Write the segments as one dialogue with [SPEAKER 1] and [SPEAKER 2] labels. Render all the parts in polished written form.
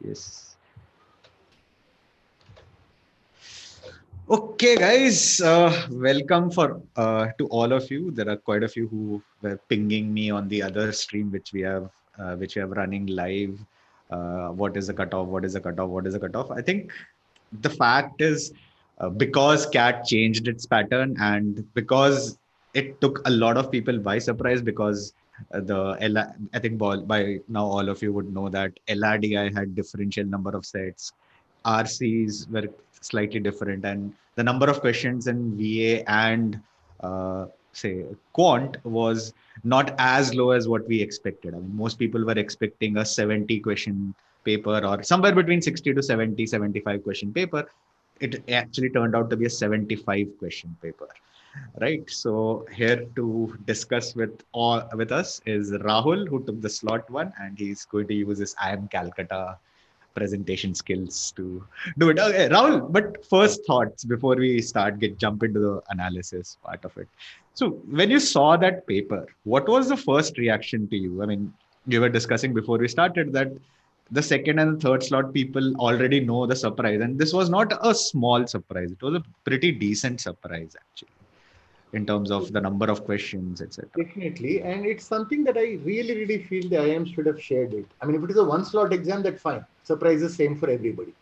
[SPEAKER 1] yes. Okay, guys, welcome for to all of you. There are quite a few who were pinging me on the other stream, which we have running live. What is the cutoff? What is the cutoff? What is the cutoff? I think the fact is because cat changed its pattern and because it took a lot of people by surprise because I think by now all of you would know that LRDI had differential number of sets, RCs were slightly different, and the number of questions in VA and say quant was not as low as what we expected. I mean, most people were expecting a 70 question paper or somewhere between 60 to 70, 75 question paper. It actually turned out to be a 75 question paper, right? So here to discuss with us is Rahul, who took the slot one, and he's going to use his I am Calcutta presentation skills to do it. Okay, Rahul, but first thoughts before we jump into the analysis part of it. So when you saw that paper, what was the first reaction to you? I mean, you were discussing before we started that the second and the third slot people already know the surprise, and this was not a small surprise. It was a pretty decent surprise actually in terms of the number of questions, etc.
[SPEAKER 2] Definitely. And it's something that I really, really feel the IIM should have shared it. I mean, if it is a one slot exam, that's fine. Surprise is same for everybody.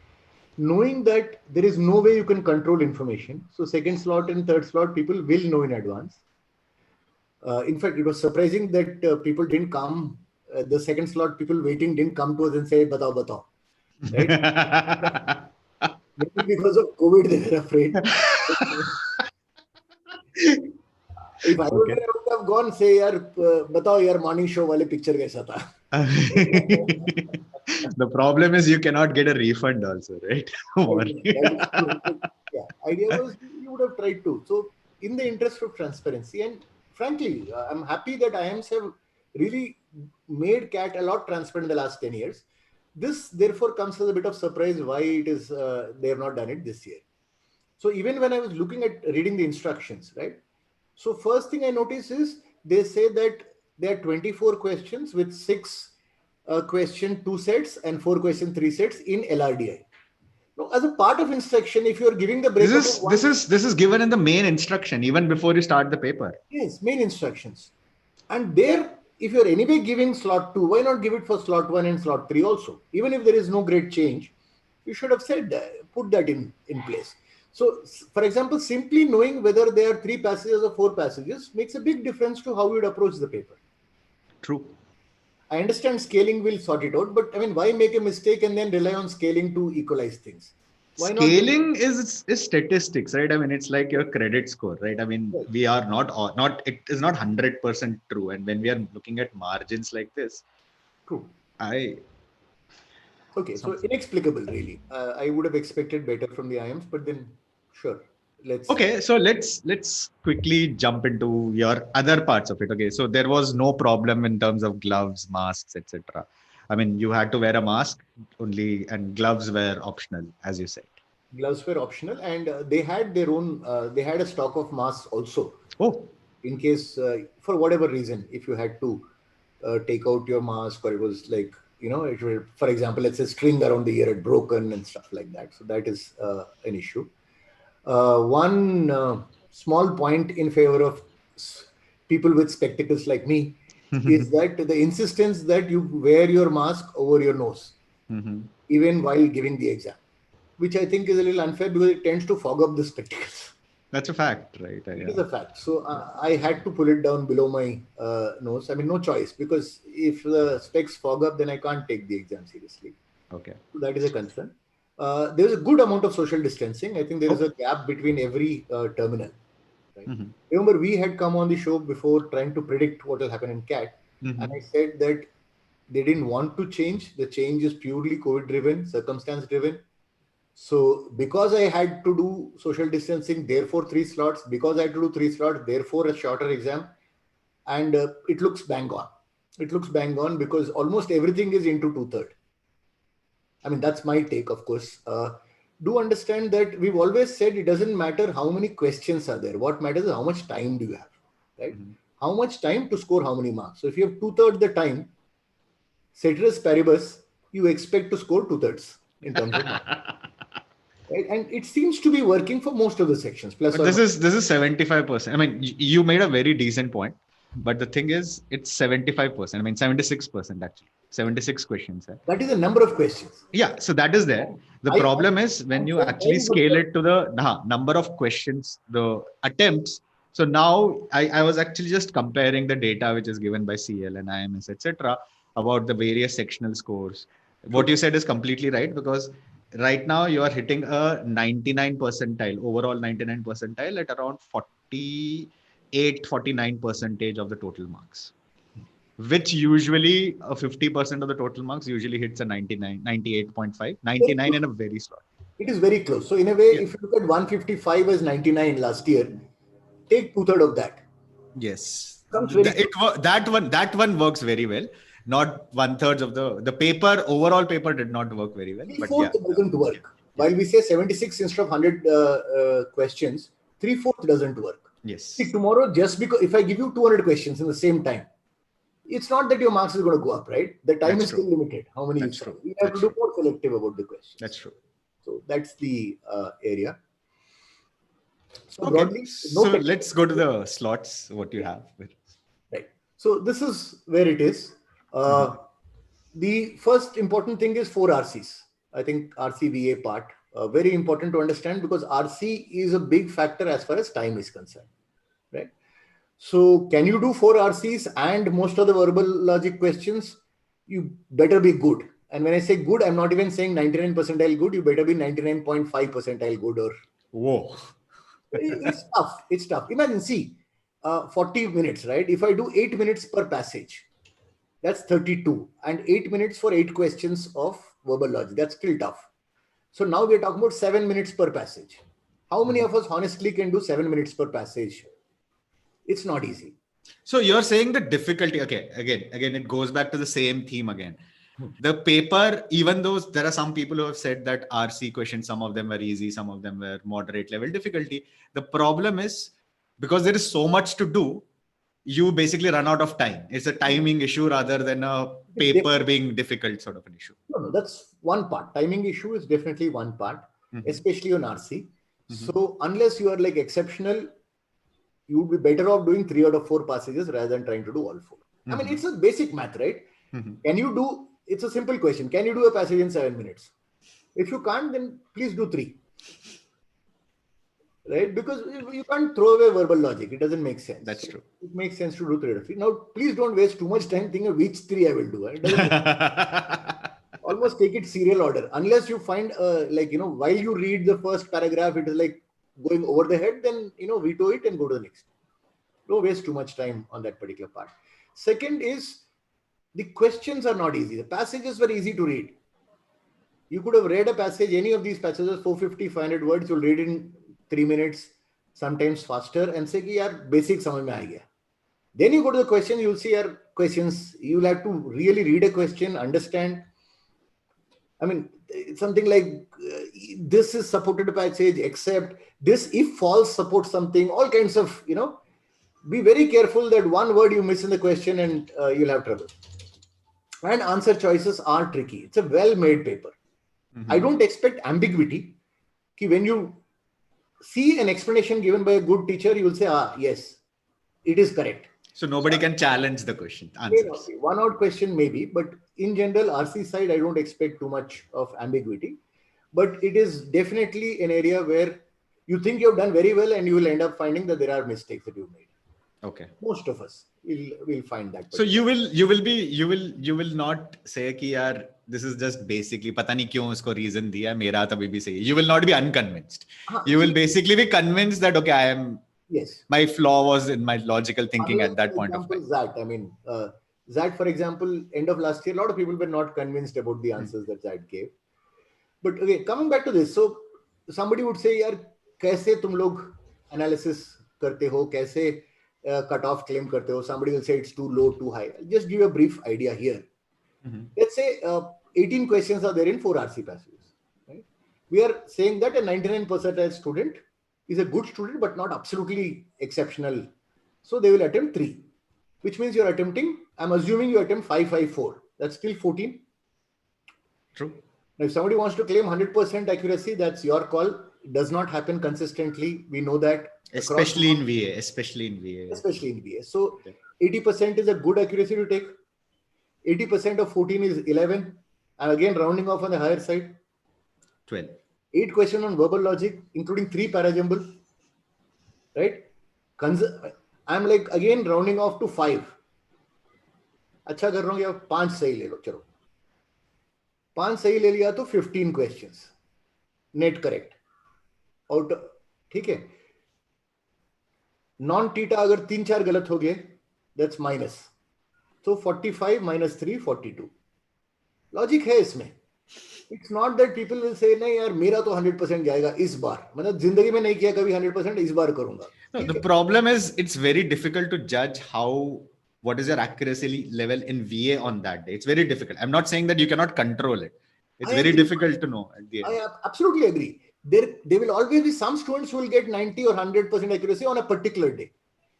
[SPEAKER 2] Knowing that there is no way you can control information. So second slot and third slot, people will know in advance. In fact, it was surprising that people didn't come. The second slot, people waiting didn't come to us and say, batao, batao. Right? Maybe because of COVID, they were afraid. If I would
[SPEAKER 1] Okay.
[SPEAKER 2] have gone, say, yaar, batao, yaar, morning show wale picture kaisa tha?
[SPEAKER 1] The problem is you cannot get a refund also, right?
[SPEAKER 2] That is true. But yeah, idea was you would have tried to. So, in the interest of transparency, and frankly, I'm happy that IIMs have really made CAT a lot transparent in the last 10 years. This, therefore, comes as a bit of surprise why it is they have not done it this year. So, even when I was looking at reading the instructions, right? So, first thing I notice is they say that there are 24 questions with six question two sets and four question three sets in LRDI. Now, as a part of instruction, if you are giving the
[SPEAKER 1] this
[SPEAKER 2] breakup of
[SPEAKER 1] is this
[SPEAKER 2] one,
[SPEAKER 1] is this is given in the main instruction even before you start the paper.
[SPEAKER 2] yes, main instructions. And there, if you're anyway giving slot 2, why not give it for slot 1 and slot 3 also? Even if there is no great change, you should have said that, put that in place. So, for example, simply knowing whether there are 3 passages or 4 passages makes a big difference to how you would approach the paper.
[SPEAKER 1] True.
[SPEAKER 2] I understand scaling will sort it out, but I mean, why make a mistake and then rely on scaling to equalize things? Why not just
[SPEAKER 1] Scaling is statistics, right? I mean, it's like your credit score, right? I mean,
[SPEAKER 2] right,
[SPEAKER 1] we are not it is not 100% true, and when we are looking at margins like this,
[SPEAKER 2] true?
[SPEAKER 1] I
[SPEAKER 2] Okay, so
[SPEAKER 1] some
[SPEAKER 2] inexplicable, really. I would have expected better from the IMs, but then sure, let's.
[SPEAKER 1] Okay, so let's quickly jump into your other parts of it. Okay, so there was no problem in terms of gloves, masks, etc. I mean, you had to wear a mask only, and gloves were optional, as you said.
[SPEAKER 2] Gloves were optional, and they had their own. They had a stock of masks also,
[SPEAKER 1] Oh,
[SPEAKER 2] in case for whatever reason, if you had to take out your mask, or it was like it will, for example, let's say string around the ear had broken and stuff like that. So that is an issue. One small point in favor of people with spectacles like me is that the insistence that you wear your mask over your nose,
[SPEAKER 1] mhm.
[SPEAKER 2] even while giving the exam, which I think is a little unfair because it tends to fog up the spectacles.
[SPEAKER 1] That's a fact, right?
[SPEAKER 2] It is
[SPEAKER 1] Yeah.
[SPEAKER 2] a fact. So I had to pull it down below my nose. I mean, no choice, because if the specs fog up, then I can't take the exam seriously.
[SPEAKER 1] Okay.
[SPEAKER 2] So that is a concern. There is a good amount of social distancing. I think there is a
[SPEAKER 1] Oh.
[SPEAKER 2] gap between every terminal. Right?
[SPEAKER 1] Mhm.
[SPEAKER 2] Remember, we had come on the show before trying to predict what will happen in CAT, and I
[SPEAKER 1] Mhm.
[SPEAKER 2] said that they didn't want to change. The change is purely COVID driven, circumstance driven. So because I had to do social distancing, therefore 3 slots. Because I had to do 3 slots, therefore a shorter exam, and it looks bang on. It looks bang on because almost everything is into 2/3. I mean, that's my take, of course. Do understand that we've always said it doesn't matter how many questions are there. What matters is how much time do you have, right?
[SPEAKER 1] Mhm.
[SPEAKER 2] How much time to score how many marks. So if you have 2/3 the time, ceteris paribus, you expect to score 2/3 in terms of marks. Right? And it seems to be working for most of the sections, plus
[SPEAKER 1] But
[SPEAKER 2] or minus.
[SPEAKER 1] this is 75%. I mean, you made a very decent point, but the thing is, it's 75%. I mean, 76% actually. 76 questions.
[SPEAKER 2] That is the number of questions.
[SPEAKER 1] Yeah, so that is there. The
[SPEAKER 2] I
[SPEAKER 1] problem is when you
[SPEAKER 2] answered
[SPEAKER 1] actually
[SPEAKER 2] 10, but
[SPEAKER 1] scale it to the number of questions, the attempts. So now I was actually just comparing the data which is given by CL and IMS, etc., about the various sectional scores. What you said is completely right, because right now you are hitting a 99 percentile, overall 99 percentile at around 48, 49 percentage of the total marks, which usually 50% of the total marks usually hits a 99, 98.5,
[SPEAKER 2] very
[SPEAKER 1] 99
[SPEAKER 2] close.
[SPEAKER 1] in a very slot.
[SPEAKER 2] It is very close. So in a way,
[SPEAKER 1] Yeah.
[SPEAKER 2] if you look at 155 as 99 last year, take 2/3 of that.
[SPEAKER 1] Yes.
[SPEAKER 2] Comes very close.
[SPEAKER 1] That one works very well. Not 1/3 of the paper, overall paper did not work very well. But yeah.
[SPEAKER 2] 3/4 doesn't
[SPEAKER 1] Yeah.
[SPEAKER 2] work.
[SPEAKER 1] Yeah.
[SPEAKER 2] While we say 76 instead of 100 questions, 3/4 doesn't work.
[SPEAKER 1] Yes.
[SPEAKER 2] See, tomorrow, just because if I give you 200 questions in the same time, it's not that your marks is going to go up, right? The time
[SPEAKER 1] That's
[SPEAKER 2] is
[SPEAKER 1] true.
[SPEAKER 2] still limited. How many
[SPEAKER 1] That's
[SPEAKER 2] you
[SPEAKER 1] true.
[SPEAKER 2] You have
[SPEAKER 1] That's
[SPEAKER 2] to do
[SPEAKER 1] true.
[SPEAKER 2] more selective about the questions.
[SPEAKER 1] That's true.
[SPEAKER 2] So that's the area. So
[SPEAKER 1] Okay.
[SPEAKER 2] broadly, no
[SPEAKER 1] So
[SPEAKER 2] technical.
[SPEAKER 1] let's go to the slots, what you have.
[SPEAKER 2] Right. So this is where it is. The first important thing is 4 RCs. I think RCVA part, very important to understand, because RC is a big factor as far as time is concerned. Right. So can you do 4 RCs and most of the verbal logic questions? You better be good. And when I say good, I'm not even saying 99 percentile good. You better be 99.5 percentile good. Or
[SPEAKER 1] Whoa.
[SPEAKER 2] it's tough. It's tough. Imagine, see, 40 minutes, right? If I do 8 minutes per passage, that's 32. And 8 minutes for 8 questions of verbal logic. That's still tough. So now we're talking about 7 minutes per passage. How many of us honestly can do 7 minutes per passage? It's not easy.
[SPEAKER 1] So you're saying the difficulty, okay, again, it goes back to the same theme again. The paper, even though there are some people who have said that RC questions, some of them were easy, some of them were moderate level difficulty. The problem is because there is so much to do, you basically run out of time. It's a timing issue rather than a paper being difficult sort of an issue.
[SPEAKER 2] No, that's one part. Timing issue is definitely one part, especially on RC. So unless you are like exceptional, you would be better off doing 3 out of 4 passages rather than trying to do all 4. I mean, it's a basic math, right? Can you do, it's a simple question. Can you do a passage in 7 minutes? If you can't, then please do 3. Right? Because you can't throw away verbal logic. It doesn't make sense.
[SPEAKER 1] That's true.
[SPEAKER 2] It makes sense to do 3 out of 3. Now, please don't waste too much time thinking of which 3 I will do. It doesn't almost take it serial order. Unless you find, while you read the first paragraph, it is like going over the head, then, veto it and go to the next. Don't waste too much time on that particular part. Second is, the questions are not easy. The passages were easy to read. You could have read a passage, any of these passages, 450, 500 words, you'll read in 3 minutes, sometimes faster, and say, yaar, basic samajh mein aa gaya. Then you go to the question, you'll see your questions. You'll have to really read a question, understand. I mean, something like this is supported passage, except this if false supports something, all kinds of, be very careful that one word you miss in the question and you'll have trouble. And answer choices are tricky. It's a well-made paper. I don't expect ambiguity. When you see an explanation given by a good teacher, you will say, yes, it is correct.
[SPEAKER 1] So nobody can challenge the question, answers.
[SPEAKER 2] One odd question maybe, but in general, RC side, I don't expect too much of ambiguity. But it is definitely an area where you think you've done very well and you will end up finding that there are mistakes that you've made.
[SPEAKER 1] Okay.
[SPEAKER 2] Most of us will find that.
[SPEAKER 1] So you will not say कि यार this is just basically पता नहीं क्यों उसको reason दिया मेरा तभी भी सही. You will not be unconvinced. You will basically be convinced that okay, I am.
[SPEAKER 2] Yes.
[SPEAKER 1] My flaw was in my logical thinking at that point of time.
[SPEAKER 2] Zat, I mean, Zat, for example, end of last year, a lot of people were not convinced about the answers that Zat gave. But okay, coming back to this, so somebody would say, यार कैसे तुम लोग analysis करते हो, कैसे cutoff claim करते हो? Somebody will say it's too low, too high. I'll just give you a brief idea here. Let's say 18 questions are there in 4 RC passages. Right? We are saying that a 99% student is a good student, but not absolutely exceptional. So they will attempt 3, which means you're attempting, I'm assuming you attempt 5, 5, 4. That's still 14.
[SPEAKER 1] True.
[SPEAKER 2] Now, if somebody wants to claim 100% accuracy, that's your call. It does not happen consistently. We know that across the
[SPEAKER 1] Especially in
[SPEAKER 2] board,
[SPEAKER 1] VA. Especially in VA.
[SPEAKER 2] especially in BA. So
[SPEAKER 1] Yeah.
[SPEAKER 2] 80% is a good accuracy to take. 80% of 14 is 11. I'm again rounding off on the higher side.
[SPEAKER 1] 12.
[SPEAKER 2] 8 questions on verbal logic, including 3 parajumble. Right? I'm like again rounding off to 5. अच्छा कर रहा हूँ या 5 सही ले लो चलो 5 सही ले लिया तो 15 क्वेश्चंस नेट करेक्ट आउट ठीक है नॉन टीटा अगर 3-4 गलत हो गए दैट्स माइनस तो 45 minus 3 42 लॉजिक है इसमें it's not that people will say नहीं यार मेरा तो 100% जाएगा इस बार मतलब जिंदगी में नहीं किया कभी 100% इस बार करूंगा
[SPEAKER 1] No, the problem is it's very difficult to judge what is your accuracy level in VA on that day. It's very difficult. I'm not saying that you cannot control it. It's very difficult to know at the end.
[SPEAKER 2] I absolutely agree. There will always be some students who will get 90 or 100% accuracy on a particular day.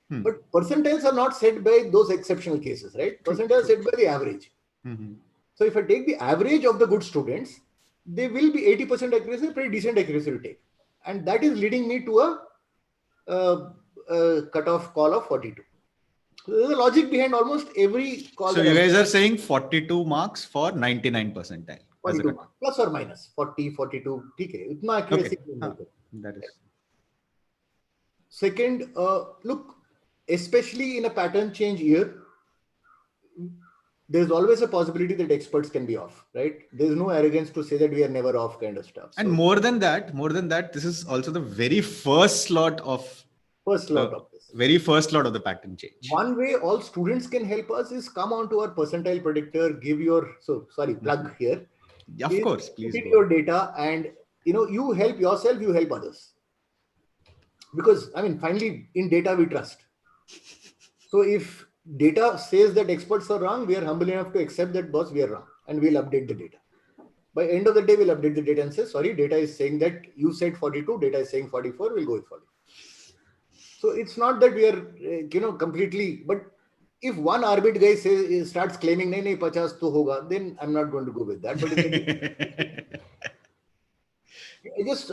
[SPEAKER 2] But percentiles are not set by those exceptional cases, right? Percentiles are set by the average. So if I take the average of the good students, they will be 80% accuracy, pretty decent accuracy to take. And that is leading me to a cutoff call of 42. So there's a logic behind almost every call.
[SPEAKER 1] So you guys are saying 42 marks for 99 percentile.
[SPEAKER 2] 42 marks, plus or minus 40, 42. Okay, itna accuracy.
[SPEAKER 1] Okay. That is.
[SPEAKER 2] Second, look, especially in a pattern change year, there's always a possibility that experts can be off, right? There's no arrogance to say that we are never off kind of stuff.
[SPEAKER 1] And more than that, this is also the very first slot of
[SPEAKER 2] this.
[SPEAKER 1] Very first slot of the pattern change.
[SPEAKER 2] One way all students can help us is come on to our percentile predictor, give your, plug here.
[SPEAKER 1] Yeah, of course, please.
[SPEAKER 2] Put in your data and, you help yourself, you help others. Because, finally, in data we trust. So if data says that experts are wrong, we are humble enough to accept that, boss, we are wrong. And we'll update the data. By end of the day, we'll update the data and say, sorry, data is saying that you said 42, data is saying 44, we'll go with 40. So it's not that we are, completely, but if one arbit guy starts claiming, nahi, 50 to hoga, then I'm not going to go with that. But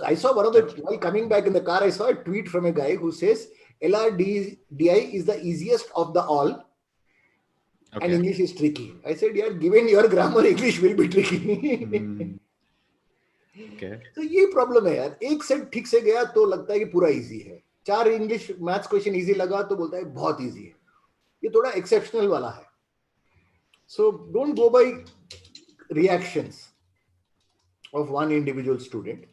[SPEAKER 2] I saw while coming back in the car, I saw a tweet from a guy who says, LRDI is the easiest of the all. Okay. And English is tricky. I said, yeah, given your grammar, English will be tricky.
[SPEAKER 1] Okay.
[SPEAKER 2] So ये problem है यार. एक set ठीक से गया तो लगता है कि पूरा easy है. 4 English maths question easy लगा तो बोलता है बहुत easy है. ये थोड़ा exceptional वाला है. So don't go by reactions of one individual student.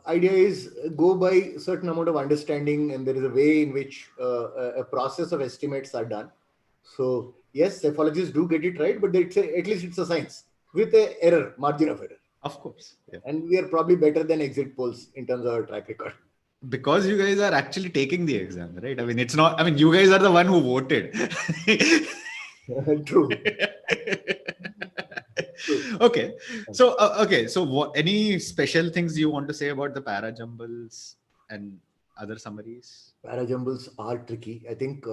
[SPEAKER 2] Idea is go by certain amount of understanding, and there is a way in which a process of estimates are done. So yes, psephologists do get it right, but at least it's a science with a error, margin of error.
[SPEAKER 1] Of course. Yeah.
[SPEAKER 2] And we are probably better than exit polls in terms of our track record.
[SPEAKER 1] Because you guys are actually taking the exam, right? It's not, you guys are the one who voted.
[SPEAKER 2] True.
[SPEAKER 1] Okay. So, So what, any special things you want to say about the para jumbles and other summaries?
[SPEAKER 2] Para jumbles are tricky. I think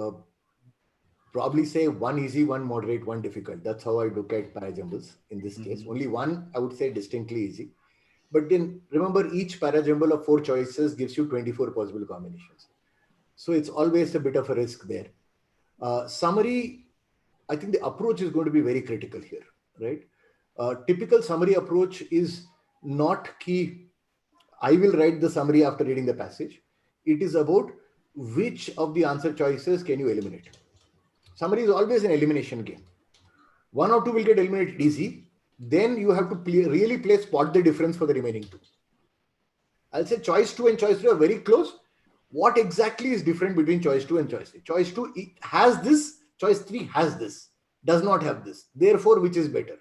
[SPEAKER 2] probably say one easy, one moderate, one difficult. That's how I look at para jumbles in this case. Only one, I would say, distinctly easy. But then remember, each para jumble of 4 choices gives you 24 possible combinations. So it's always a bit of a risk there. Summary, I think the approach is going to be very critical here, right? Typical summary approach is not key. I will write the summary after reading the passage. It is about which of the answer choices can you eliminate. Summary is always an elimination game. 1 or 2 will get eliminated easy. Then you have to really play spot the difference for the remaining 2. I'll say choice 2 and choice 3 are very close. What exactly is different between choice 2 and choice 3? Choice 2 has this, choice 3 has this, does not have this. Therefore, which is better?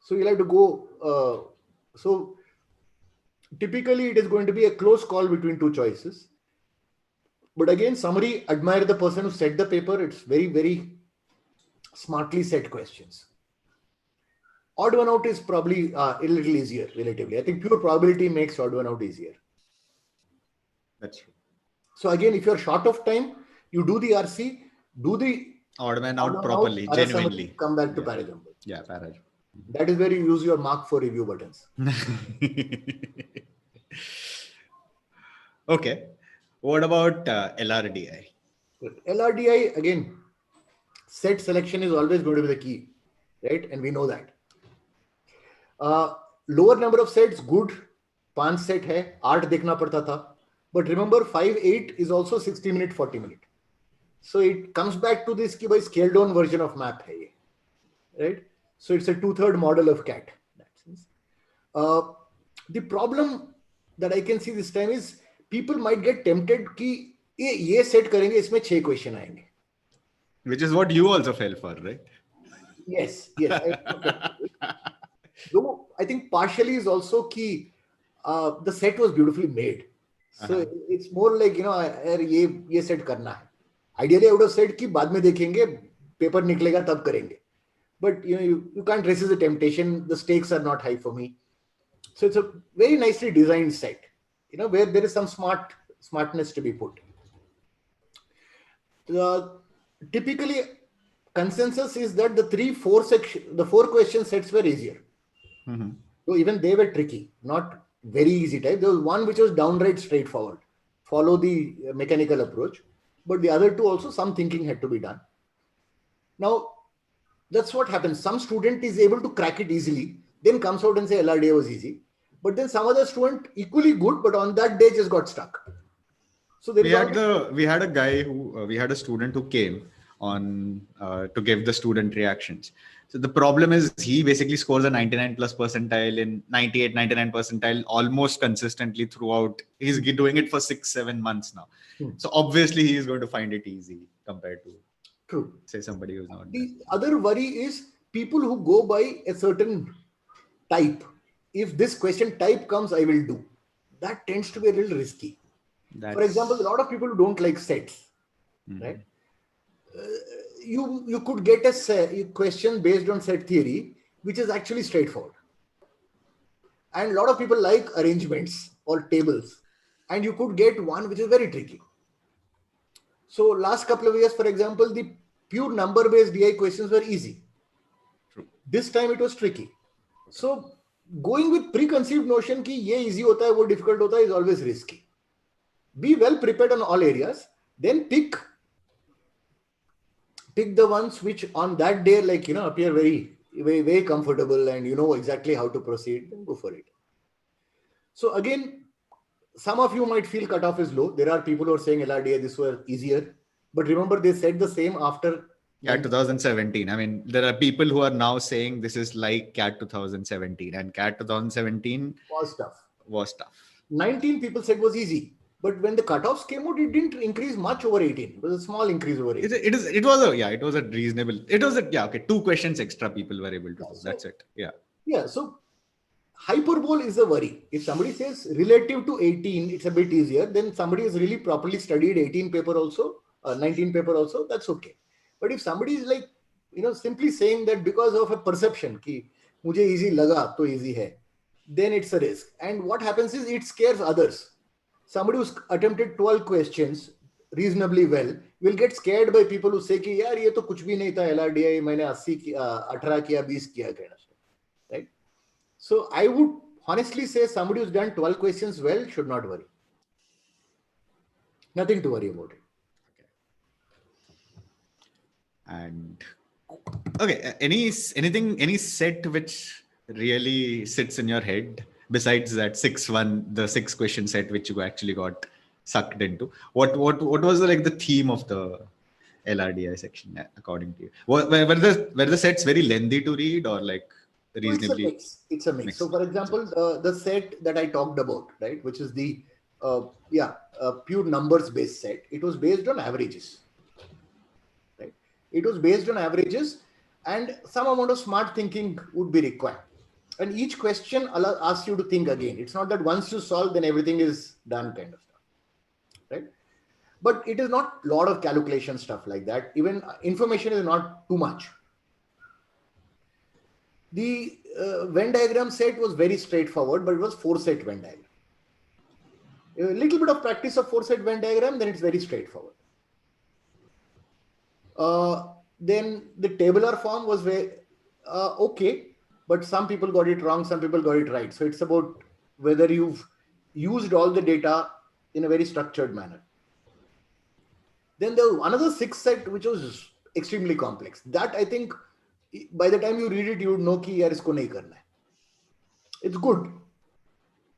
[SPEAKER 2] So you'll have to go. So typically it is going to be a close call between 2 choices. But again, summary, admire the person who set the paper. It's very, very smartly set questions. Odd one out is probably a little easier relatively. I think pure probability makes odd one out easier.
[SPEAKER 1] That's true.
[SPEAKER 2] So again, if you're short of time, you do the RC, do the
[SPEAKER 1] odd man out properly, genuinely.
[SPEAKER 2] Come back to para jumble.
[SPEAKER 1] Yeah, para.
[SPEAKER 2] That is where you use your mark for review buttons.
[SPEAKER 1] Okay. What about LRDI?
[SPEAKER 2] LRDI, again, set selection is always going to be the key, right? And we know that. Lower number of sets, good. 5 set है, 8 देखना पड़ता था. But remember, 5, 8 is also 60 minute, 40 minute. So it comes back to this कि भाई scaled down version of map है ये, right? So it's a 2/3 model of CAT. The problem that I can see this time is people might get tempted कि ये set करेंगे, इसमें 6 question आएंगे.
[SPEAKER 1] Which is what you also fell for, right?
[SPEAKER 2] Yes. Though I think partially is also key. The set was beautifully made, so it's more like ये set करना है. Ideally, I would have said कि बाद में देखेंगे, paper निकलेगा तब करेंगे. But you can't resist the temptation. The stakes are not high for me, so it's a very nicely designed set. Where there is some smartness to be put. Typically, consensus is that the 4 question sets were easier. So even they were tricky, not very easy type. There was one which was downright straightforward, follow the mechanical approach, but the other two also some thinking had to be done. Now, that's what happens. Some student is able to crack it easily, then comes out and say LRDA was easy, but then some other student equally good, but on that day just got stuck. So
[SPEAKER 1] we had a guy who we had a student who came on to give the student reactions. So the problem is he basically scores a 99 plus percentile in 98, 99 percentile almost consistently throughout. He's doing it for 6-7 months now. So obviously he is going to find it easy compared to say somebody who's not.
[SPEAKER 2] The other worry is people who go by a certain type. If this question type comes, I will do. That tends to be a little risky. For example, a lot of people who don't like sets, right? You could get a question based on set theory, which is actually straightforward. And a lot of people like arrangements or tables, and you could get one which is very tricky. So last couple of years, for example, the pure number-based DI questions were easy.
[SPEAKER 1] True.
[SPEAKER 2] This time it was tricky. So going with preconceived notion कि ये easy होता है, वो difficult होता है is always risky. Be well prepared on all areas, then pick the ones which on that day appear very, very, very comfortable and you know exactly how to proceed, then go for it. So again, some of you might feel cutoff is low. There are people who are saying LRDA this was easier, but remember they said the same after
[SPEAKER 1] CAT 2017. I mean, there are people who are now saying this is like CAT 2017, and CAT 2017
[SPEAKER 2] was tough.
[SPEAKER 1] 19
[SPEAKER 2] people said was easy. But when the cutoffs came out, it didn't increase much over 18. It was a small increase over 18.
[SPEAKER 1] It was a reasonable. It was 2 questions extra people were able to do. So, that's it.
[SPEAKER 2] Yeah. So hyperbole is a worry. If somebody says relative to 18, it's a bit easier. Then somebody has really properly studied 18 paper also, 19 paper also. That's okay. But if somebody is like, simply saying that because of a perception कि मुझे easy लगा तो easy है, then it's a risk. And what happens is it scares others. Somebody who's attempted 12 questions reasonably well will get scared by people who say कि यार ये तो कुछ भी नहीं था LRDI मैंने 18 किया 20 किया kind of stuff, right? So I would honestly say somebody who's done 12 questions well should not worry. Nothing to worry about it.
[SPEAKER 1] And okay, any set which really sits in your head besides that 6-1, the 6 question set which you actually got sucked into? What was the theme of the LRDI section according to you? Were the sets very lengthy to read or like reasonably?
[SPEAKER 2] It's a mix. So for example, the set that I talked about, right, which is the pure numbers based set, it was based on averages. Right? It was based on averages and some amount of smart thinking would be required. And each question asks you to think again. It's not that once you solve, then everything is done kind of stuff. Right? But it is not a lot of calculation stuff like that. Even information is not too much. The Venn diagram set was very straightforward, but it was 4-set Venn diagram. A little bit of practice of 4-set Venn diagram, then it's very straightforward. Then the tabular form was very okay, but some people got it wrong, some people got it right. So it's about whether you've used all the data in a very structured manner. Then there was another sixth set which was extremely complex. That I think by the time you read it, you would know कि यार इसको नहीं करना है. It's good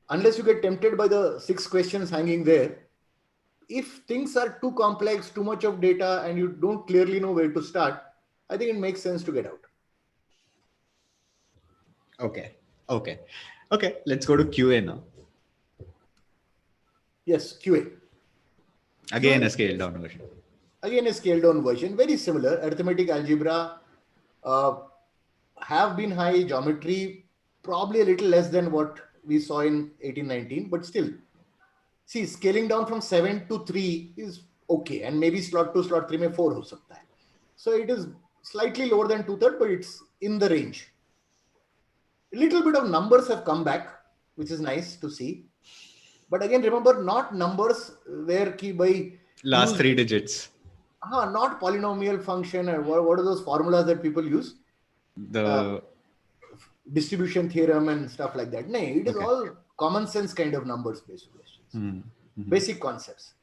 [SPEAKER 2] unless you get tempted by the 6 questions hanging there. If things are too complex, too much of data, and you don't clearly know where to start, I think it makes sense to get out.
[SPEAKER 1] Okay. Let's go to QA now.
[SPEAKER 2] Yes, QA.
[SPEAKER 1] Again,
[SPEAKER 2] QA
[SPEAKER 1] a scaled down version.
[SPEAKER 2] Again, a scaled down version, very similar. Arithmetic, algebra have been high. Geometry, probably a little less than what we saw in 1819, but still. See, scaling down from 7 to 3 is okay, and maybe slot 2, slot 3 में 4 हो सकता है. So it is slightly lower than 2/3, but it's in the range. A little bit of numbers have come back, which is nice to see. But again, remember, not numbers where ki by
[SPEAKER 1] last 3 digits.
[SPEAKER 2] Not polynomial function, or what are those formulas that people use?
[SPEAKER 1] The
[SPEAKER 2] distribution theorem and stuff like that. No, it is all common sense kind of numbers based questions. Basic concepts.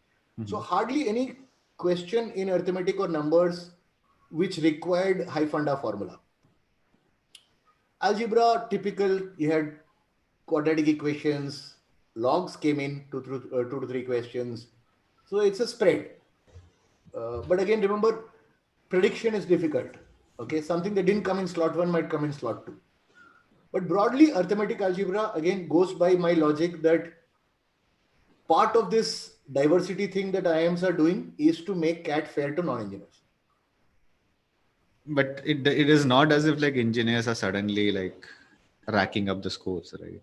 [SPEAKER 2] So hardly any question in arithmetic or numbers which required high funda formula. Algebra, typical, you had quadratic equations, logs came in, 2 to 3 questions. So it's a spread. But again, remember, prediction is difficult. Okay, something that didn't come in slot 1 might come in slot 2. But broadly, arithmetic algebra, again, goes by my logic that part of this diversity thing that IIMs are doing is to make CAT fair to non-engineers.
[SPEAKER 1] But it is not as if like engineers are suddenly like racking up the scores, right?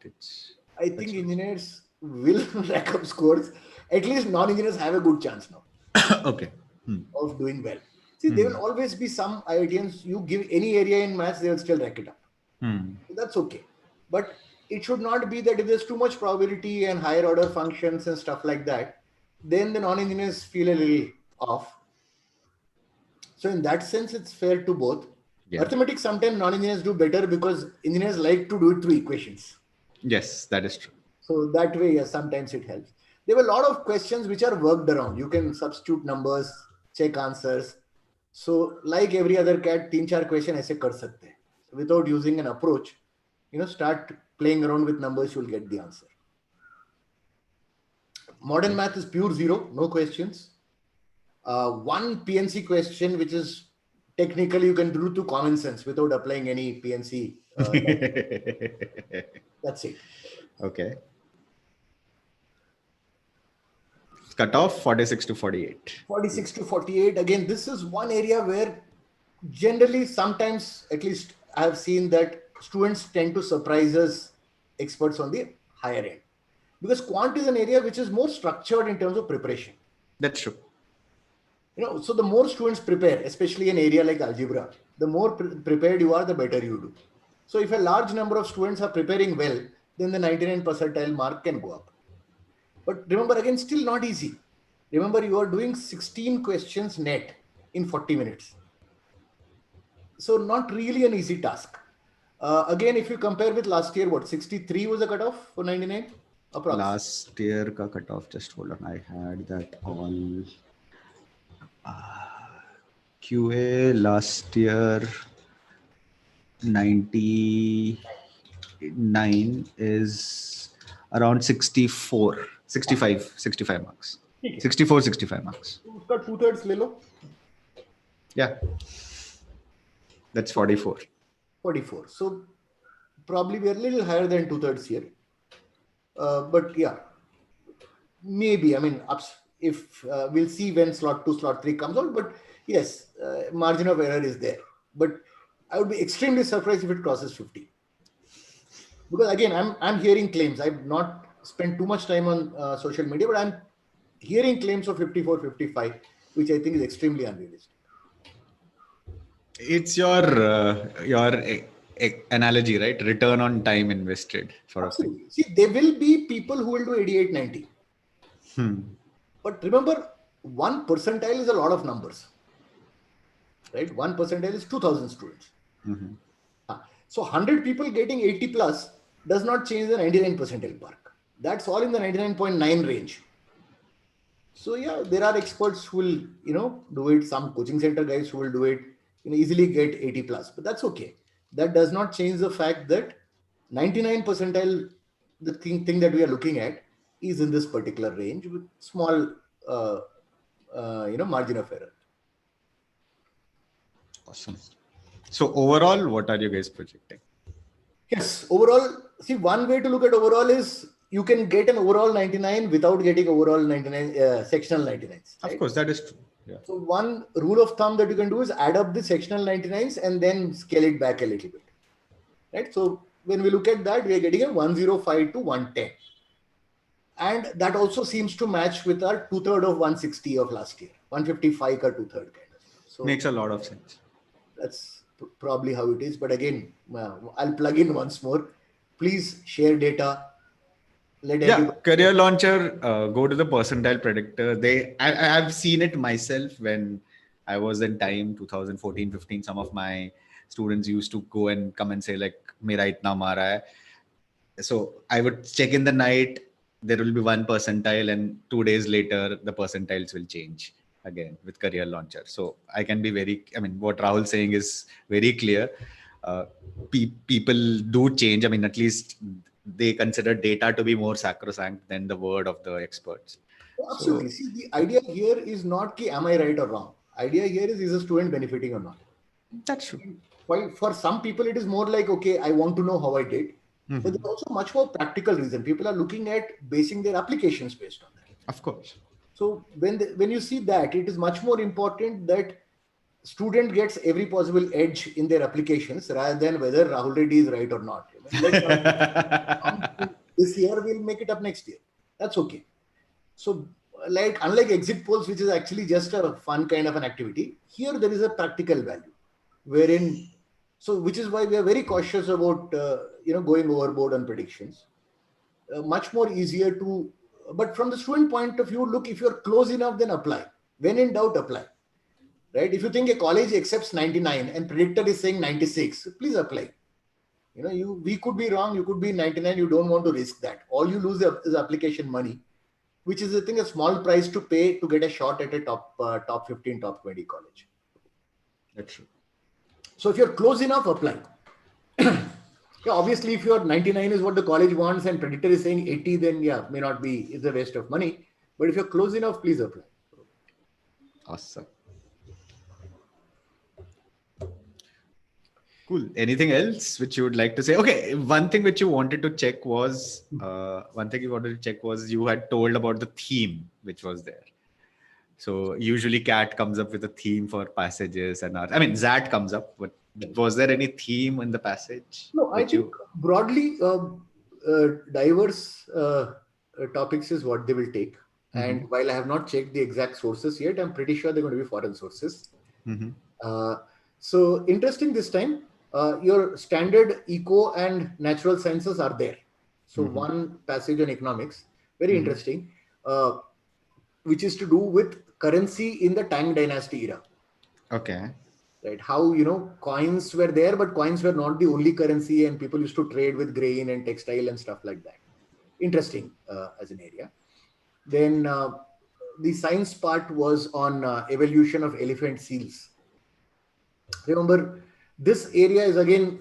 [SPEAKER 2] I think engineers will rack up scores. At least non-engineers have a good chance now.
[SPEAKER 1] Okay.
[SPEAKER 2] Of doing well. See, there will always be some IITians, you give any area in maths, they will still rack it up. So that's okay. But it should not be that if there's too much probability and higher order functions and stuff like that, then the non-engineers feel a little off. So in that sense, it's fair to both. Yeah. Arithmetic, sometimes non-engineers do better because engineers like to do it through equations.
[SPEAKER 1] Yes, that is true.
[SPEAKER 2] So that way, yes, sometimes it helps. There were a lot of questions which are worked around. You can substitute numbers, check answers. So like every other CAT, 3-4 question ऐसे कर सकते हैं. Without using an approach, start playing around with numbers, you'll get the answer. Modern math is pure 0, no questions. One PNC question, which is technically you can do to common sense without applying any PNC. That's it.
[SPEAKER 1] Okay. Cutoff 46 to 48.
[SPEAKER 2] 46 to 48. Again, this is one area where generally sometimes, at least I have seen that students tend to surprise us, experts on the higher end. Because quant is an area which is more structured in terms of preparation.
[SPEAKER 1] That's true.
[SPEAKER 2] So the more students prepare, especially in an area like algebra, the more prepared you are, the better you do. So if a large number of students are preparing well, then the 99 percentile mark can go up. But remember, again, still not easy. Remember, you are doing 16 questions net in 40 minutes. So not really an easy task. Again, if you compare with last year, 63 was the cutoff for 99? Approx.
[SPEAKER 1] Last year ka cutoff, just hold on. I had that all. QA last year 99 is around 65 marks. 65 marks.
[SPEAKER 2] Uska 2/3 le lo.
[SPEAKER 1] Yeah. That's 44.
[SPEAKER 2] 44. So probably we are a little higher than 2/3 here. But yeah, maybe, I mean, if we'll see when slot 2, slot 3 comes out, but yes, margin of error is there. But I would be extremely surprised if it crosses 50. Because again, I'm hearing claims. I've not spent too much time on social media, but I'm hearing claims of 54, 55, which I think is extremely unrealistic.
[SPEAKER 1] It's your analogy, right? Return on time invested for a thing.
[SPEAKER 2] See, there will be people who will do 88, 90. But remember, 1 percentile is a lot of numbers. Right? 1 percentile is 2,000 students. So 100 people getting 80 plus does not change the 99 percentile mark. That's all in the 99.9 range. So yeah, there are experts who will, do it. Some coaching center guys who will do it, easily get 80 plus, but that's okay. That does not change the fact that 99 percentile, the thing that we are looking at, is in this particular range with small, margin of error.
[SPEAKER 1] Awesome. So overall, what are you guys projecting?
[SPEAKER 2] Yes, overall, see, one way to look at overall is you can get an overall 99 without getting overall 99 sectional 99s. Right?
[SPEAKER 1] Of course, that is true. Yeah.
[SPEAKER 2] So one rule of thumb that you can do is add up the sectional 99s and then scale it back a little bit. Right? So when we look at that, we are getting a 105 to 110. And that also seems to match with our 2/3 of 160 of last year, 155 or 2/3 kind of. So
[SPEAKER 1] makes a lot of sense.
[SPEAKER 2] That's probably how it is. But again, I'll plug in once more. Please share data.
[SPEAKER 1] Career Launcher, go to the percentile predictor. I've seen it myself when I was in time 2014 15. Some of my students used to go and come and say like mera itna mara hai. So I would check in the night, there will be one percentile, and 2 days later the percentiles will change again with Career Launcher. So I can be what Rahul saying is very clear. People do change. At least they consider data to be more sacrosanct than the word of the experts.
[SPEAKER 2] Absolutely. See, the idea here is not ki am I right or wrong. Idea here is a student benefiting or not?
[SPEAKER 1] That's true.
[SPEAKER 2] While for some people it is more like, okay, I want to know how I did. Mm-hmm. But there's also much more practical reason. People are looking at basing their applications based on that.
[SPEAKER 1] Of course.
[SPEAKER 2] So when you see that, it is much more important that student gets every possible edge in their applications rather than whether Rahul Reddy is right or not. This year we'll make it up next year. That's okay. So unlike exit polls, which is actually just a fun kind of an activity, here there is a practical value which is why we are very cautious about going overboard on predictions. Much more easier to, but from the student point of view, look, if you're close enough, then apply. When in doubt, apply. Right? If you think a college accepts 99 and predictor is saying 96, please apply. We could be wrong. You could be 99. You don't want to risk that. All you lose is application money, which is, I think, a small price to pay to get a shot at a top 15, top 20 college.
[SPEAKER 1] That's true.
[SPEAKER 2] So if you're close enough, apply. Obviously, if you're 99 is what the college wants and predictor is saying 80, then may not be, it's a waste of money. But if you're close enough, please apply.
[SPEAKER 1] Awesome. Cool. Anything else which you would like to say? Okay, one thing which you wanted to check was you had told about the theme which was there. So usually CAT comes up with a theme for passages and ZAT comes up, but was there any theme in the passage?
[SPEAKER 2] No, I think broadly diverse topics is what they will take. Mm-hmm. And while I have not checked the exact sources yet, I'm pretty sure they're going to be foreign sources. Mm-hmm. So interesting this time. Your standard eco and natural sciences are there. So mm-hmm. One passage on economics, very mm-hmm. interesting, which is to do with currency in the Tang Dynasty era.
[SPEAKER 1] Okay.
[SPEAKER 2] Right. How, coins were there, but coins were not the only currency and people used to trade with grain and textile and stuff like that. Interesting as an area. Then the science part was on evolution of elephant seals. Remember, this area is again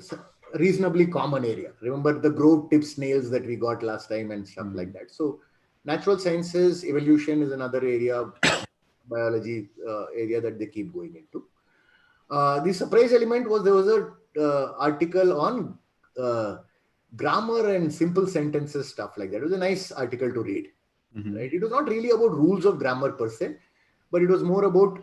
[SPEAKER 2] reasonably common area. Remember the grove tip snails that we got last time and stuff like that. So natural sciences, evolution is another area, biology area that they keep going into. The surprise element was there was a article on grammar and simple sentences, stuff like that. It was a nice article to read. Mm-hmm. Right? It was not really about rules of grammar per se, but it was more about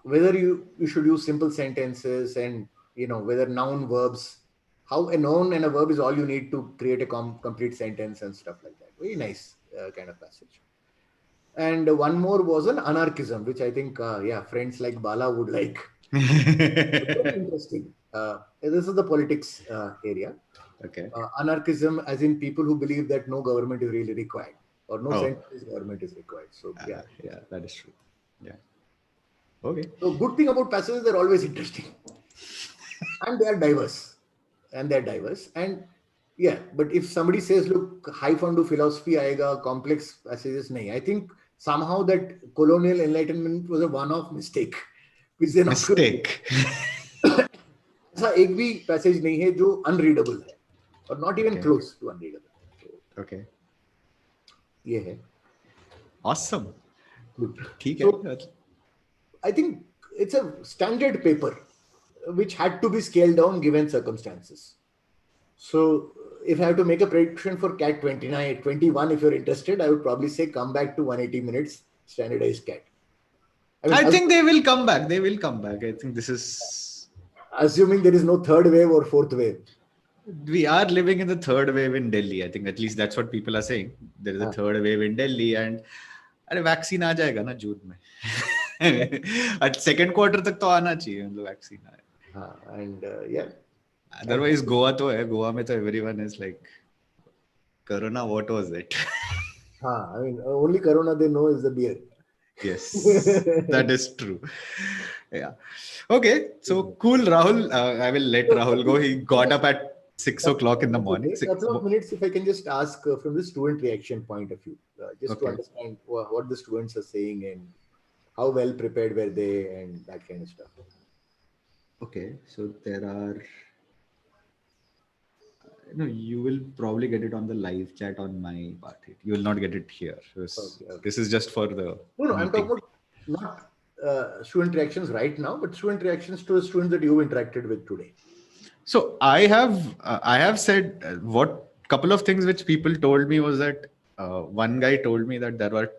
[SPEAKER 2] whether you should use simple sentences and, whether noun verbs, how a noun and a verb is all you need to create a complete sentence and stuff like that. Very nice kind of passage. And one more was an anarchism, which I think, friends like Bala would like. Very interesting. This is the politics area.
[SPEAKER 1] Okay.
[SPEAKER 2] Anarchism, as in people who believe that no government is really required or no centralized government is required. So
[SPEAKER 1] yeah, that is true. Yeah. Okay.
[SPEAKER 2] So good thing about passages, they're always interesting, and they are diverse. and they're diverse. And yeah, but if somebody says, look, high fund philosophy aayega, complex passages nahi, I think somehow that colonial enlightenment was a one-off mistake, which they're not going to.
[SPEAKER 1] Mistake.
[SPEAKER 2] ऐसा एक भी passage नहीं है जो unreadable है, और not even
[SPEAKER 1] Okay.
[SPEAKER 2] Close to unreadable.
[SPEAKER 1] Okay.
[SPEAKER 2] ये है.
[SPEAKER 1] Awesome.
[SPEAKER 2] Good.
[SPEAKER 1] ठीक
[SPEAKER 2] So
[SPEAKER 1] है.
[SPEAKER 2] I think it's a standard paper which had to be scaled down given circumstances. So if I have to make a prediction for CAT 29, 21, if you're interested, I would probably say come back to 180 minutes standardized CAT.
[SPEAKER 1] I think they will come back. They will come back. I think this is...
[SPEAKER 2] Assuming there is no third wave or fourth wave.
[SPEAKER 1] We are living in the third wave in Delhi. I think at least that's what people are saying. There is a third wave in Delhi, and अरे vaccine आ जाएगा ना जून में. Second quarter तक तो आना चाहिए मतलब vaccine आए.
[SPEAKER 2] And yeah.
[SPEAKER 1] Otherwise गोवा तो है. गोवा में तो everyone is like, Corona, what was it?
[SPEAKER 2] I mean, only Corona they know is the beer.
[SPEAKER 1] Yes, that is true. Yeah. Okay. So cool, Rahul. I will let Rahul go. He got up at 6 o'clock in the morning.
[SPEAKER 2] A couple of minutes, if I can just ask from the student reaction point of view, just to understand what the students are saying and how well prepared were they and that kind of stuff.
[SPEAKER 1] Okay. So there are... No, you will probably get it on the live chat on my part. You will not get it here. This is just for the...
[SPEAKER 2] No, I'm talking about not student reactions right now, but student reactions to the students that you've interacted with today.
[SPEAKER 1] So I have said what couple of things which people told me was that one guy told me that there were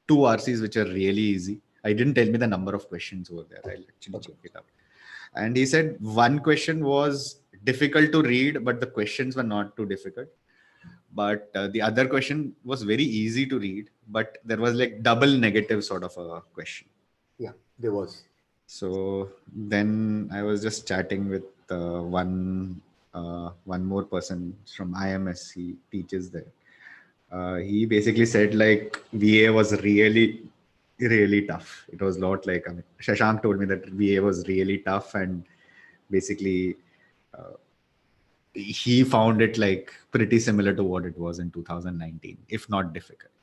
[SPEAKER 1] 2 RCs which are really easy. I didn't tell me the number of questions over there. I'll actually check it out. And he said one question was difficult to read, but the questions were not too difficult. But the other question was very easy to read, but there was like double negative sort of a question.
[SPEAKER 2] Yeah, there was.
[SPEAKER 1] So then I was just chatting with one more person from IMS. He teaches there. He basically said like VA was really tough. It was not like, I mean, Shashank told me that VA was really tough, and basically he found it like pretty similar to what it was in 2019, if not difficult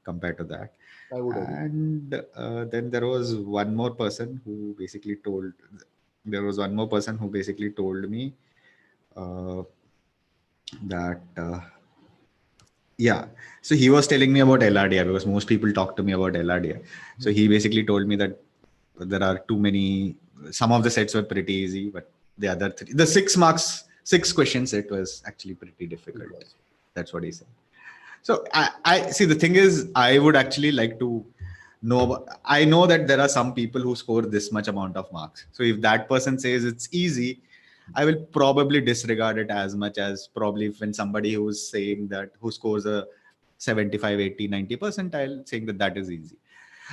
[SPEAKER 1] compared to that.
[SPEAKER 2] I would agree.
[SPEAKER 1] And then there was one more person who basically told me that so he was telling me about LRDI, because most people talk to me about LRDI. So he basically told me that there are too many, some of the sets were pretty easy, but the other three, the 6 question set was actually pretty difficult. That's what he said. So I see, the thing is, I would actually like to know, I know that there are some people who score this much amount of marks. So if that person says it's easy, I will probably disregard it as much as probably when somebody who's saying that, who scores a 75, 80, 90 percentile, saying that is easy.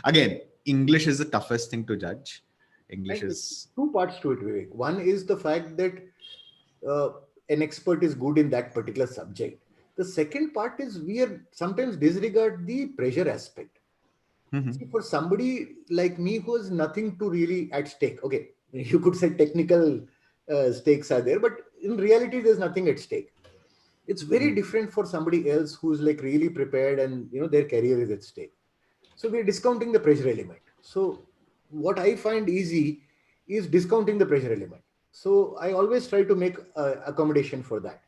[SPEAKER 1] Again, English is the toughest thing to judge. English is... 2
[SPEAKER 2] parts to it, Vivek. One is the fact that an expert is good in that particular subject. The second part is we are sometimes disregard the pressure aspect. Mm-hmm. See, for somebody like me who has nothing to really at stake, okay, you could say technical stakes are there, but in reality, there's nothing at stake. It's very different for somebody else who's like really prepared and their career is at stake. So we're discounting the pressure element. So what I find easy is discounting the pressure element. So I always try to make accommodation for that.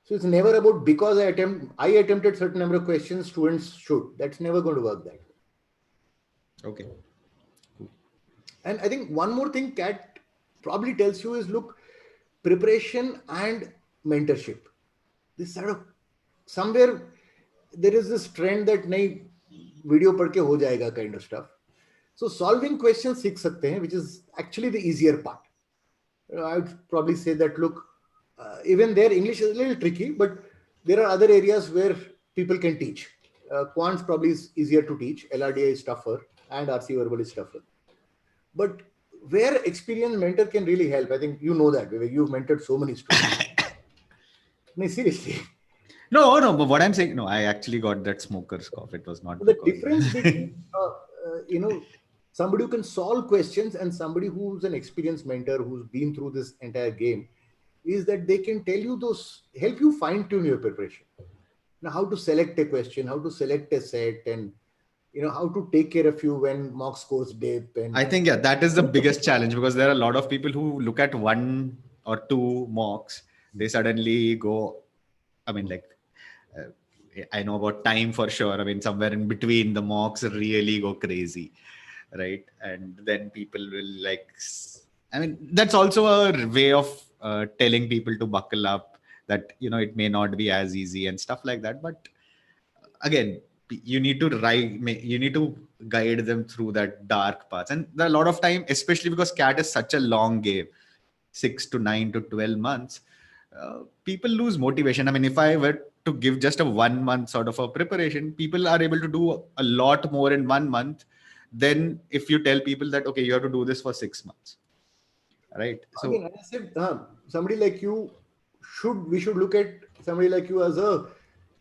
[SPEAKER 2] So it's never about because I attempted certain number of questions, students should. That's never going to work that way.
[SPEAKER 1] Okay.
[SPEAKER 2] Cool. And I think one more thing CAT probably tells you is, look, preparation and mentorship. This sort of, somewhere there is this trend that nahi video padh ke ho jayega kind of stuff. So solving questions seekh sakte hain, which is actually the easier part. I would probably say that, look, even there English is a little tricky, but there are other areas where people can teach. Quants probably is easier to teach. LRDI is tougher and RC verbal is tougher. But where experienced mentor can really help, I think you know that, Vivek. You've mentored so many students. No, seriously.
[SPEAKER 1] No, but what I'm saying, no, I actually got that smoker's cough. It was not
[SPEAKER 2] the difference between, somebody who can solve questions and somebody who's an experienced mentor who's been through this entire game is that they can tell you those, help you fine tune your preparation. Now, how to select a question, how to select a set, and how to take care of you when mock scores dip. And
[SPEAKER 1] I think, yeah, that is the biggest challenge, because there are a lot of people who look at one or two mocks, they suddenly go, I mean, like, uh, I know about time for sure. I mean, somewhere in between the mocks really go crazy, right? And then people will like, I mean, that's also a way of telling people to buckle up, that, it may not be as easy and stuff like that. But again, you need to you need to guide them through that dark path. And there are a lot of time, especially because cat is such a long game, 6 to 9 to 12 months, people lose motivation. I mean, if I were to give just a 1 month sort of a preparation, people are able to do a lot more in 1 month than if you tell people that, okay, you have to do this for 6 months, right?
[SPEAKER 2] again,
[SPEAKER 1] So
[SPEAKER 2] as I said, somebody like you, we should look at somebody like you as a,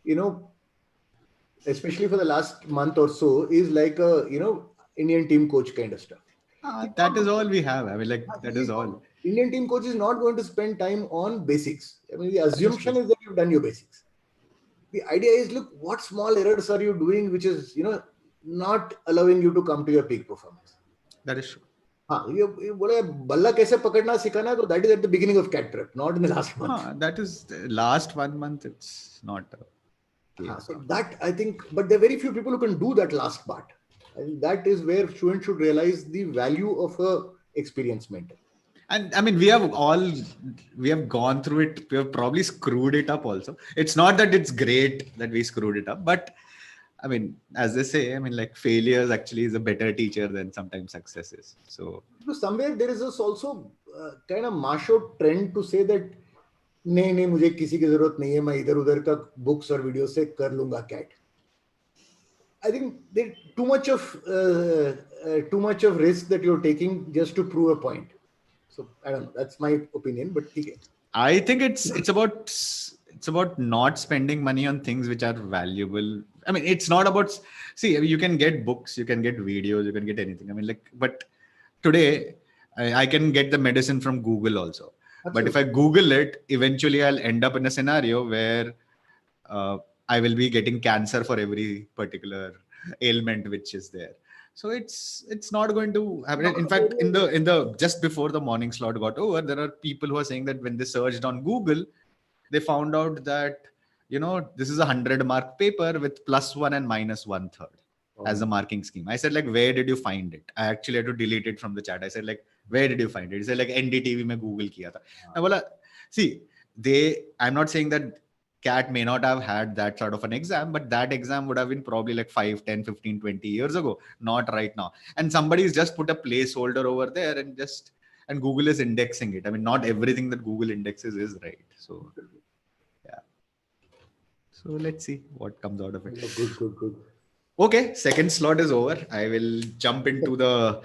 [SPEAKER 2] you know, especially for the last month or so, is like a, Indian team coach kind of stuff. He's
[SPEAKER 1] that is
[SPEAKER 2] not,
[SPEAKER 1] all we have. I mean, like, that is all.
[SPEAKER 2] Indian team coach is not going to spend time on basics. I mean, the
[SPEAKER 1] That is true.
[SPEAKER 2] assumption is that you've done your basics. The idea is, look, what small errors are you doing, which is, not allowing you to come to your peak performance.
[SPEAKER 1] That is true.
[SPEAKER 2] हाँ, ये बोले बल्ला कैसे पकड़ना सिखाना है, तो that is at the beginning of cat prep, not in the last month.
[SPEAKER 1] That is the last 1 month. It's not a case
[SPEAKER 2] So
[SPEAKER 1] of.
[SPEAKER 2] that, I think, but there are very few people who can do that last part. I think that is where students should realize the value of a experienced mentor.
[SPEAKER 1] And I mean, we have gone through it. We have probably screwed it up also. It's not that it's great that we screwed it up, but I mean, as they say, I mean, like, failures actually is a better teacher than sometimes success is. So
[SPEAKER 2] So somewhere there is this also kind of macho trend to say that नहीं नहीं मुझे किसी की जरूरत नहीं है, मैं इधर उधर का बुक्स और वीडियो से कर लूंगा cat. I think there's too much of risk that you're taking just to prove a point. So I don't know. That's my opinion, but okay.
[SPEAKER 1] I think it's about not spending money on things which are valuable. I mean, it's not about, see, you can get books, you can get videos, you can get anything. I mean, like, but today I can get the medicine from Google also. But if I Google it, eventually I'll end up in a scenario where I will be getting cancer for every particular ailment which is there. So it's not going to happen. In fact, in the just before the morning slot got over, there are people who are saying that when they searched on Google, they found out that, this is a 100-mark paper with +1 and -1/3 as a marking scheme. I said, like, where did you find it? I actually had to delete it from the chat. I said, like, where did you find it? He said, like, NDTV mein Google kiya tha. I bola, see, I'm not saying that cat may not have had that sort of an exam, but that exam would have been probably like 5, 10, 15, 20 years ago, not right now. And somebody's just put a placeholder over there and Google is indexing it. I mean, not everything that Google indexes is right. So yeah. So let's see what comes out of it.
[SPEAKER 2] Good.
[SPEAKER 1] Okay, second slot is over. I will jump into the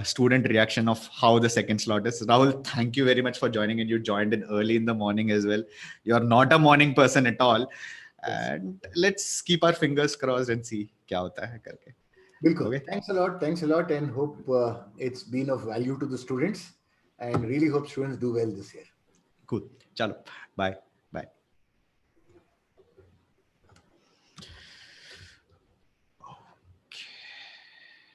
[SPEAKER 1] student reaction of how the second slot is. Rahul, thank you very much for joining in. You joined in early in the morning as well. You're not a morning person at all. And let's keep our fingers crossed and see kya hota hai karke.
[SPEAKER 2] Bilkul.
[SPEAKER 1] Okay.
[SPEAKER 2] Thanks a lot, and hope it's been of value to the students, and really hope students do well this year.
[SPEAKER 1] Cool. Chalo. Bye.